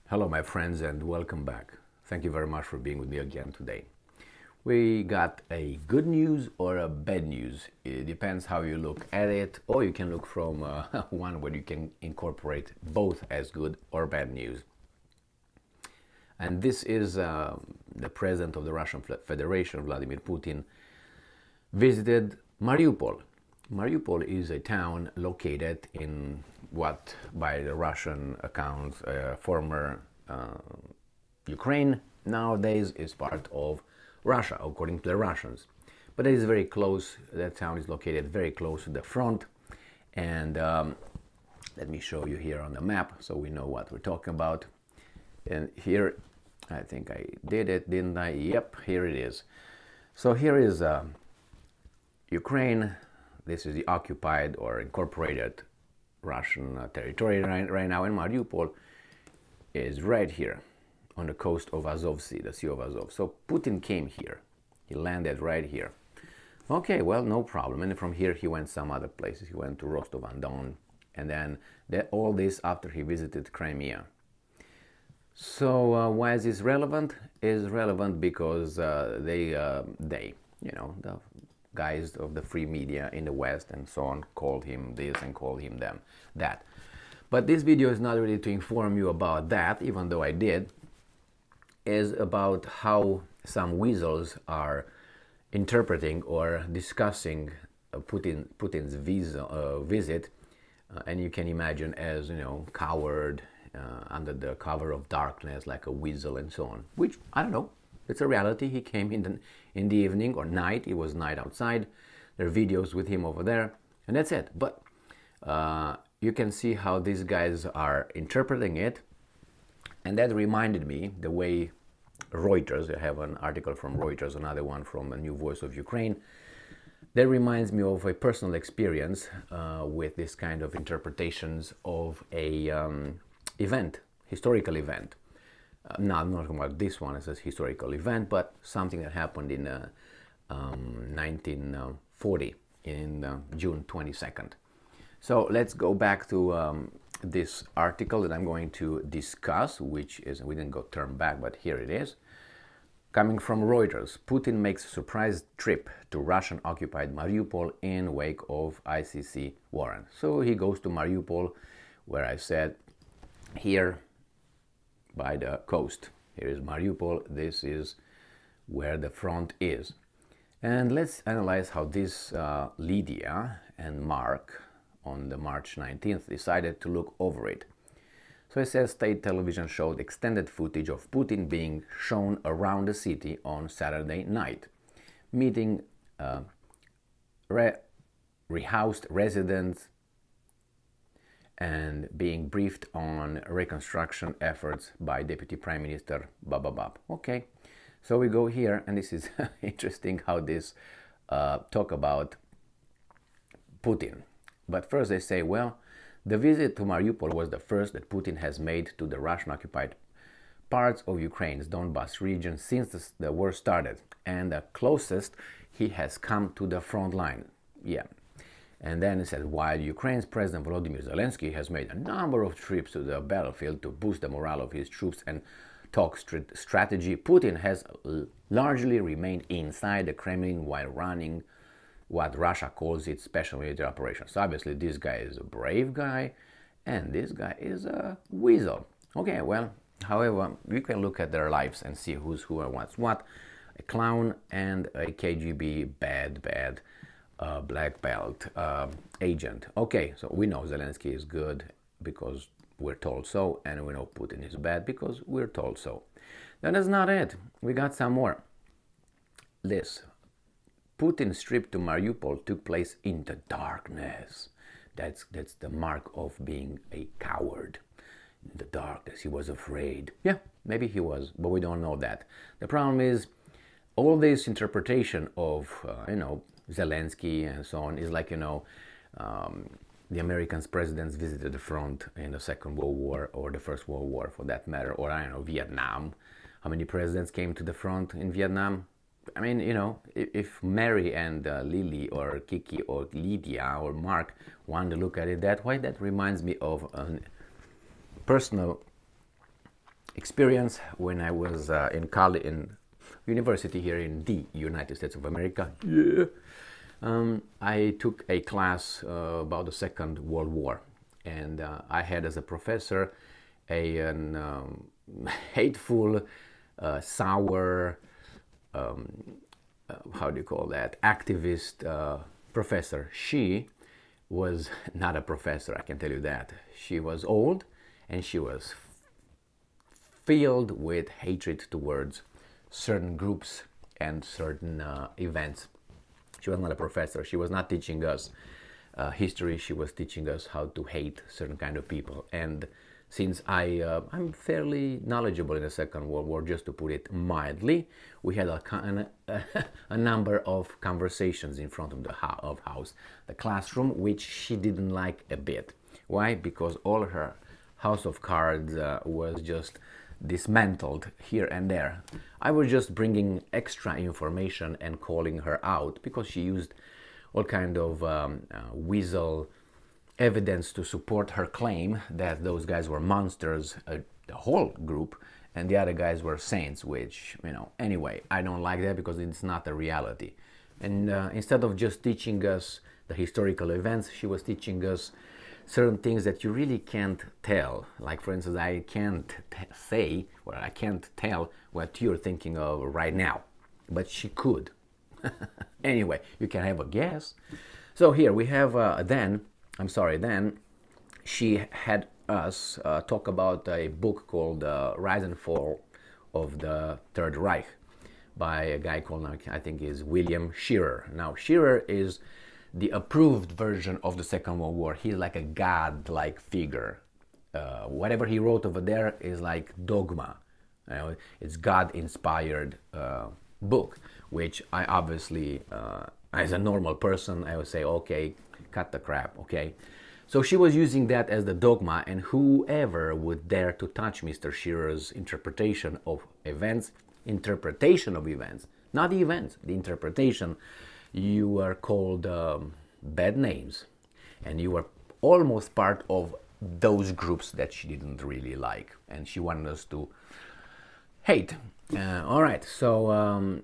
Hello, my friends, and welcome back. Thank you very much for being with me again today. We got a good news or a bad news. It depends how you look at it, or you can look from one where you can incorporate both as good or bad news. And this is the president of the Russian Federation, Vladimir Putin, visited Mariupol. Mariupol is a town located in what, by the Russian accounts, former Ukraine, nowadays is part of Russia, according to the Russians. But it is very close, that town is located very close to the front. And let me show you here on the map so we know what we're talking about. And here, I think I did it, didn't I? Yep, here it is. So here is Ukraine. This is the occupied or incorporated Russian territory right now, and Mariupol is right here on the coast of Azov Sea, the Sea of Azov. So Putin came here. He landed right here. Okay, well, no problem. And from here he went some other places. He went to Rostov-on-Don, and then all this after he visited Crimea. So why is this relevant? It's relevant because they, the guys of the free media in the West and so on called him this and called him them that. But this video is not really to inform you about that, even though I did. Is about how some weasels are interpreting or discussing Putin's visit, and you can imagine as, coward, under the cover of darkness, like a weasel and so on, which, I don't know, it's a reality. He came in the evening or night. It was night outside. There are videos with him over there, and that's it. But you can see how these guys are interpreting it, and that reminded me the way Reuters, I have an article from Reuters, another one from a New Voice of Ukraine. That reminds me of a personal experience with this kind of interpretations of a historical event. Not about this one as a historical event, but something that happened in 1940, in June 22nd. So let's go back to this article that I'm going to discuss, which is, we didn't go turn back, but here it is. Coming from Reuters, Putin makes a surprise trip to Russian-occupied Mariupol in wake of ICC warrant. So he goes to Mariupol, where I said, here by the coast. Here is Mariupol. This is where the front is. And let's analyze how this Lydia and Mark on the March 19th decided to look over it. So it says state television showed extended footage of Putin being shown around the city on Saturday night, meeting rehoused residents and being briefed on reconstruction efforts by Deputy Prime Minister Bababab. Okay, so we go here, and this is interesting how this talk about Putin. But first they say, well, the visit to Mariupol was the first that Putin has made to the Russian-occupied parts of Ukraine's Donbas region since the war started, and the closest he has come to the front line. Yeah. And then it said, while Ukraine's President Volodymyr Zelensky has made a number of trips to the battlefield to boost the morale of his troops and talk strategy, Putin has largely remained inside the Kremlin while running what Russia calls its special military operations. So obviously this guy is a brave guy, and this guy is a weasel. Okay, well, however, you can look at their lives and see who's who and what's what. A clown and a KGB bad black belt agent. Okay, so we know Zelensky is good because we're told so, and we know Putin is bad because we're told so. That is not it. We got some more. This Putin's trip to Mariupol took place in the darkness. That's the mark of being a coward. In the darkness, he was afraid. Yeah, maybe he was, but we don't know that. The problem is, all this interpretation of, Zelensky and so on is like, the American presidents visited the front in the Second World War, or the First World War for that matter, or I don't know, Vietnam. How many presidents came to the front in Vietnam? I mean, if Mary and Lily or Kiki or Lydia or Mark want to look at it that way, that reminds me of a personal experience when I was in college, in university here in the United States of America. Yeah. I took a class about the Second World War, and I had as a professor an hateful, sour, how do you call that, activist professor. She was not a professor, I can tell you that. She was old, and she was filled with hatred towards certain groups and certain events. She was not a professor. She was not teaching us history. She was teaching us how to hate certain kind of people. And since I'm fairly knowledgeable in the Second World War, just to put it mildly, we had a number of conversations in front of the classroom, which she didn't like a bit. Why? Because all her house of cards was just dismantled here and there. I was just bringing extra information and calling her out because she used all kind of weasel evidence to support her claim that those guys were monsters, the whole group, and the other guys were saints, which, you know, anyway, I don't like that because it's not a reality. And instead of just teaching us the historical events, she was teaching us certain things that you really can't tell. Like, for instance, I can't say, or I can't tell what you're thinking of right now, but she could. Anyway, you can have a guess. So here we have then she had us talk about a book called Rise and Fall of the Third Reich by a guy called, I think is William Shirer. Now, Shirer is the approved version of the Second World War. He's like a god-like figure. Whatever he wrote over there is like dogma. You know, it's God-inspired book, which I obviously, as a normal person, I would say, okay, cut the crap, okay? So she was using that as the dogma, and whoever would dare to touch Mr. Shirer's interpretation of events, not the events, the interpretation, you were called bad names, and you were almost part of those groups that she didn't really like, and she wanted us to hate. All right, so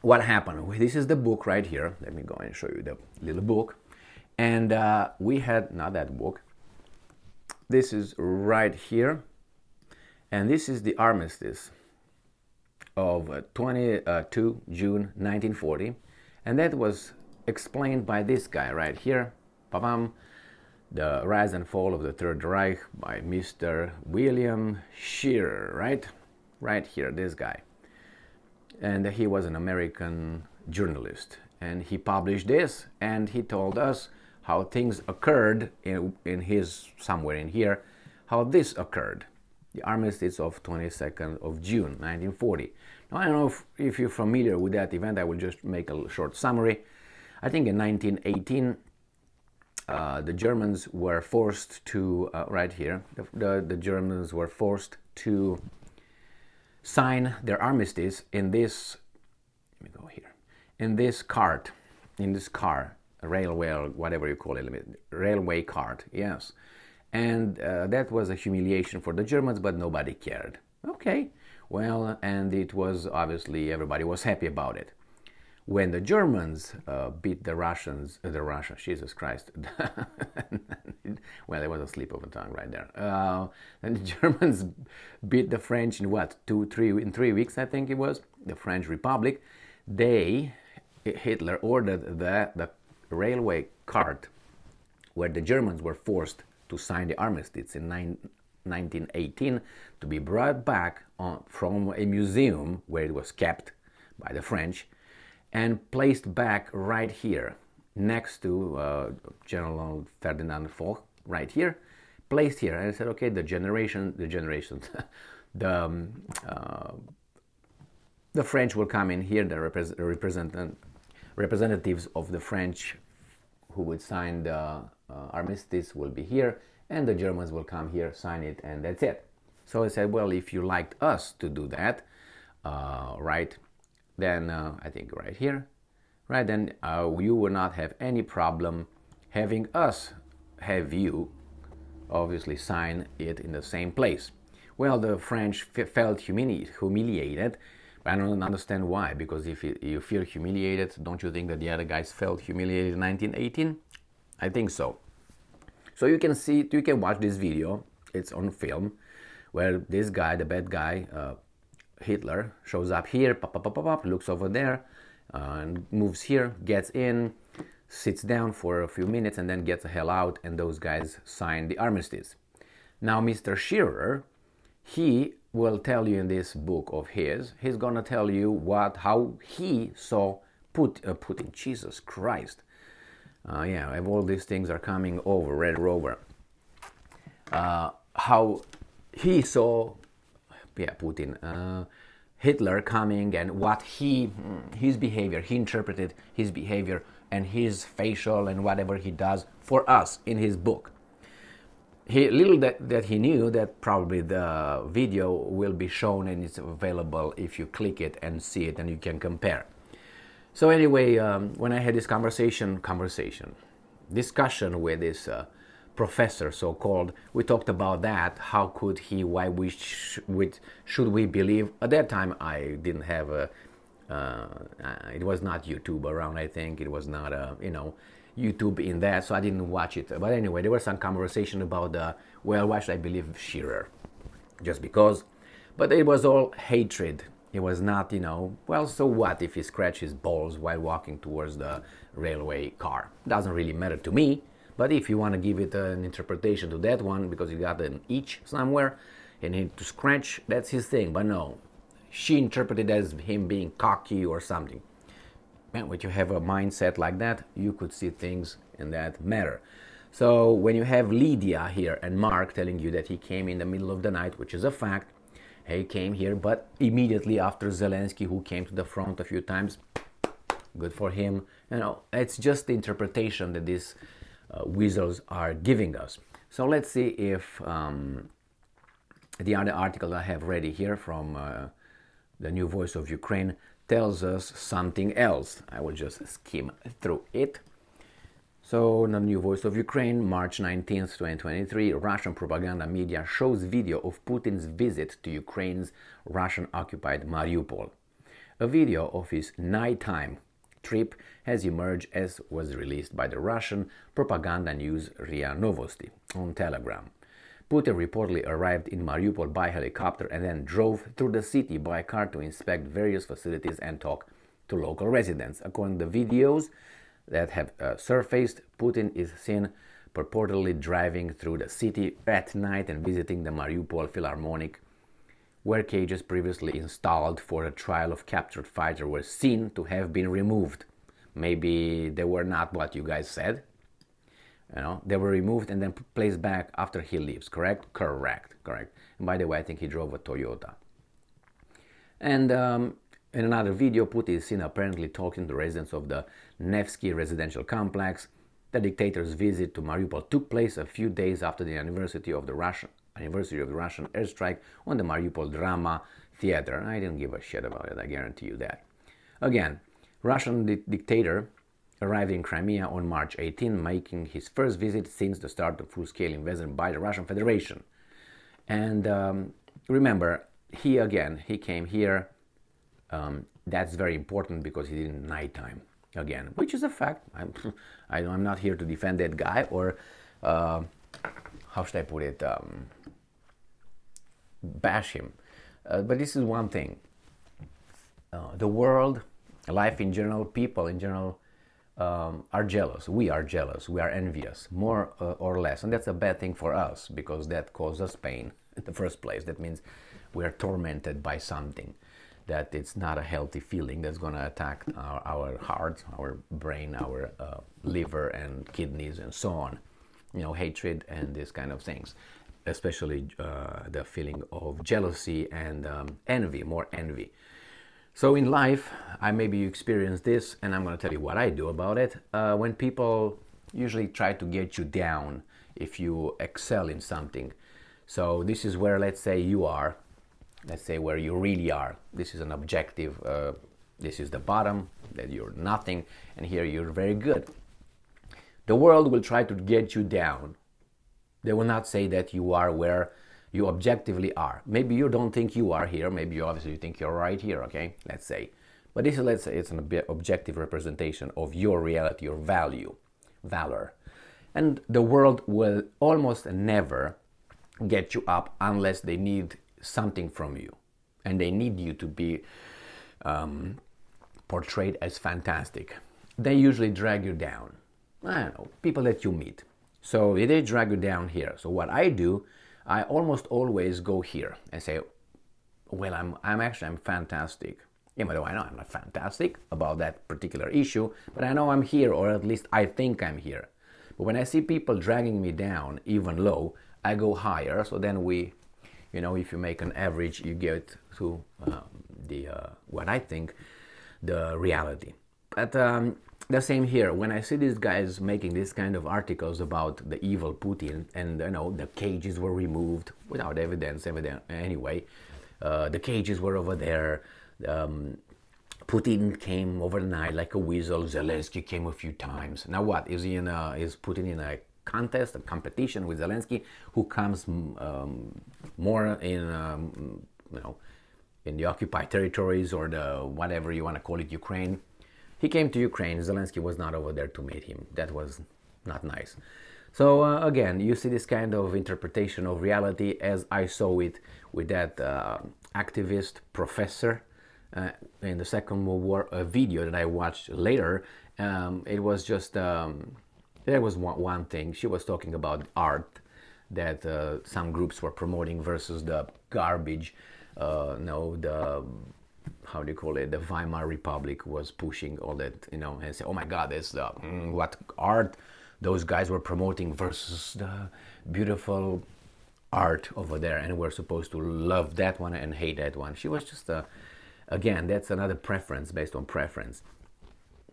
what happened? This is the book right here. Let me go and show you the little book. And we had, not that book, this is right here, and this is the Armistice of 22 June 1940, and that was explained by this guy right here, The Rise and Fall of the Third Reich by Mr. William Shirer, right here, this guy. And he was an American journalist, and he published this, and he told us how things occurred in his, somewhere in here, how this occurred. The Armistice of 22nd of June 1940. Now, I don't know if you're familiar with that event. I will just make a short summary. I think in 1918, the Germans were forced to, right here, the Germans were forced to sign their armistice in this, let me go here, in this car, a railway, or whatever you call it, railway cart, yes. And that was a humiliation for the Germans, but nobody cared. Okay, well, and it was obviously, everybody was happy about it. When the Germans beat the Russians, Jesus Christ, well, there was a slip of a tongue right there. And the Germans beat the French in what, in 3 weeks, I think it was, the French Republic. Hitler ordered the railway cart where the Germans were forced to sign the armistice in 1918 to be brought back from a museum where it was kept by the French and placed back right here next to General Ferdinand Foch, right here, placed here. And I said, okay, the French will come in here, the representatives of the French who would sign the armistice will be here, and the Germans will come here, sign it, and that's it. So I said, well, if you liked us to do that, right, then I think right here, right, then you will not have any problem having us have you obviously sign it in the same place. Well, the French felt humiliated, but I don't understand why, because if you feel humiliated, don't you think that the other guys felt humiliated in 1918? I think so. So you can watch this video, it's on film, where this guy, the bad guy, Hitler, shows up here, looks over there, and moves here, gets in, sits down for a few minutes, and then gets the hell out, and those guys sign the armistice. Now, Mr. Shearer, he will tell you in this book of his, he's gonna tell you how he saw Putin. Jesus Christ. Yeah, all these things are coming over, Red Rover. How he saw, Putin, Hitler coming, and what his behavior, he interpreted his behavior and his facial and whatever he does for us in his book. Little that he knew that probably the video will be shown and it's available if you click it and see it and you can compare. So anyway, when I had this discussion with this professor, so-called, we talked about that. How could he? Why should we believe? At that time, I didn't have it was not YouTube around. I think it was not YouTube in that, so I didn't watch it. But anyway, there was some conversation about why should I believe Shearer? Just because. But it was all hatred. It was not, well, so what if he scratched his balls while walking towards the railway car? Doesn't really matter to me. But if you want to give it an interpretation to that one, because you got an itch somewhere and he to scratch, that's his thing. But no, she interpreted as him being cocky or something. Man, when you have a mindset like that, you could see things in that matter. So when you have Lydia here and Mark telling you that he came in the middle of the night, which is a fact, he came here, but immediately after Zelensky, who came to the front a few times, good for him. It's just the interpretation that these weasels are giving us. So let's see if the other article I have ready here from the New Voice of Ukraine tells us something else. I will just skim through it. So, the New Voice of Ukraine, March 19th, 2023, Russian propaganda media shows video of Putin's visit to Ukraine's Russian-occupied Mariupol. A video of his nighttime trip has emerged, as was released by the Russian propaganda news RIA Novosti on Telegram. Putin reportedly arrived in Mariupol by helicopter and then drove through the city by car to inspect various facilities and talk to local residents. According to the videos that have surfaced, Putin is seen purportedly driving through the city at night and visiting the Mariupol Philharmonic, where cages previously installed for a trial of captured fighter were seen to have been removed. Maybe they were not what you guys said. They were removed and then placed back after he leaves, correct? Correct. And by the way, I think he drove a Toyota. And in another video, Putin is seen apparently talking to residents of the Nevsky residential complex. The dictator's visit to Mariupol took place a few days after the anniversary of the Russian airstrike on the Mariupol Drama Theater. I didn't give a shit about it, I guarantee you that. Again, Russian dictator arrived in Crimea on March 18, making his first visit since the start of full-scale invasion by the Russian Federation. And remember, he came here. That's very important because he did it in nighttime again, which is a fact. I'm not here to defend that guy or how should I put it, bash him. But this is one thing. The world, life in general, people in general are jealous. We are jealous. We are envious, more or less. And that's a bad thing for us because that causes us pain in the first place. That means we are tormented by something. That it's not a healthy feeling that's going to attack our heart, our brain, our liver and kidneys and so on. Hatred and these kind of things. Especially the feeling of jealousy and envy, more envy. So in life, maybe you experience this, and I'm going to tell you what I do about it. When people usually try to get you down if you excel in something. So this is where, let's say, you are. Let's say where you really are. This is an objective. This is the bottom, that you're nothing, and here you're very good. The world will try to get you down. They will not say that you are where You objectively are. Maybe you don't think you are here. Maybe you obviously think you're right here, okay? Let's say. But this is, let's say, it's an objective representation of your reality, your value, valor. And the world will almost never get you up unless they need something from you. And they need you to be portrayed as fantastic. They usually drag you down. I don't know, people that you meet. So they drag you down here. So what I do, I almost always go here and say, well, I'm fantastic. Even though I know I'm not fantastic about that particular issue, but I know I'm here, or at least I think I'm here. But when I see people dragging me down, even low, I go higher. So then we, you know, if you make an average, you get to what I think, the reality. But the same here. When I see these guys making this kind of articles about the evil Putin, and you know, the cages were removed without evidence anyway. The cages were over there. Putin came overnight like a weasel. Zelensky came a few times. Now what? Is Putin in a contest, a competition with Zelensky? Who comes more in, you know, in the occupied territories, or the whatever you want to call it, Ukraine? He came to Ukraine. Zelensky was not over there to meet him. That was not nice. So again, you see this kind of interpretation of reality as I saw it with that activist professor in the Second World War, a video that I watched later. It was just, there was one thing. She was talking about art that some groups were promoting versus the garbage, no, the, how do you call it, the Weimar Republic was pushing all that, you know, and say, oh my God, that's what art those guys were promoting versus the beautiful art over there, and we're supposed to love that one and hate that one. She was just, again, that's another preference based on preference.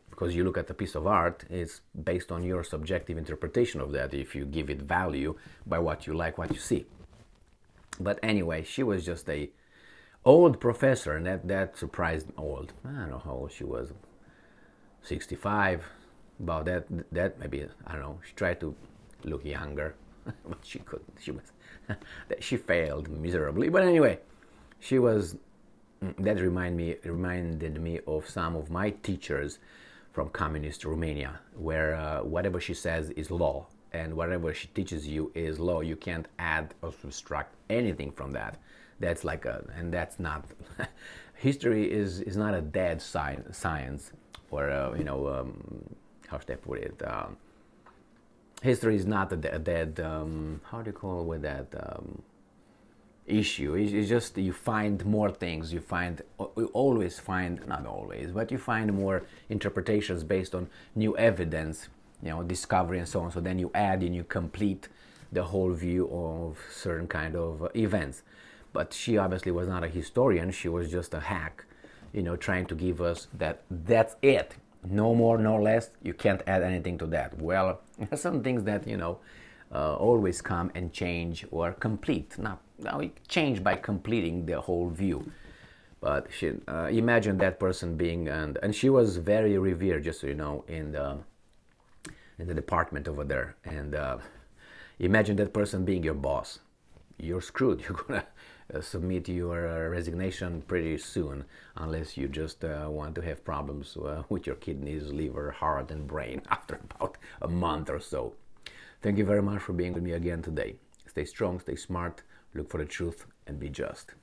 Because you look at a piece of art, it's based on your subjective interpretation of that, if you give it value by what you like, what you see. But anyway, she was just a old professor, and that surprised me. Old, I don't know how old she was, 65, about that maybe, I don't know. She tried to look younger, but she couldn't. She failed miserably. But anyway, she was, that reminded me of some of my teachers from communist Romania, where whatever she says is law, and whatever she teaches you is law. You can't add or subtract anything from that. That's like and that's not, history is not a dead science, or you know, how should I put it? History is not a dead, how do you call it with that issue? It's just you find more things. You always find, not always, but you find more interpretations based on new evidence, you know, discovery and so on. So then you add and you complete the whole view of certain kind of events. But she obviously was not a historian. She was just a hack, you know, trying to give us that's it. No more, no less. You can't add anything to that. Well, some things that, you know, always come and change or complete. Now change by completing the whole view. But she, imagine that person being, and she was very revered, just so you know, in the department over there. And imagine that person being your boss. You're screwed. You're gonna submit your resignation pretty soon, unless you just want to have problems with your kidneys, liver, heart, and brain after about a month or so. Thank you very much for being with me again today. Stay strong, stay smart, look for the truth, and be just.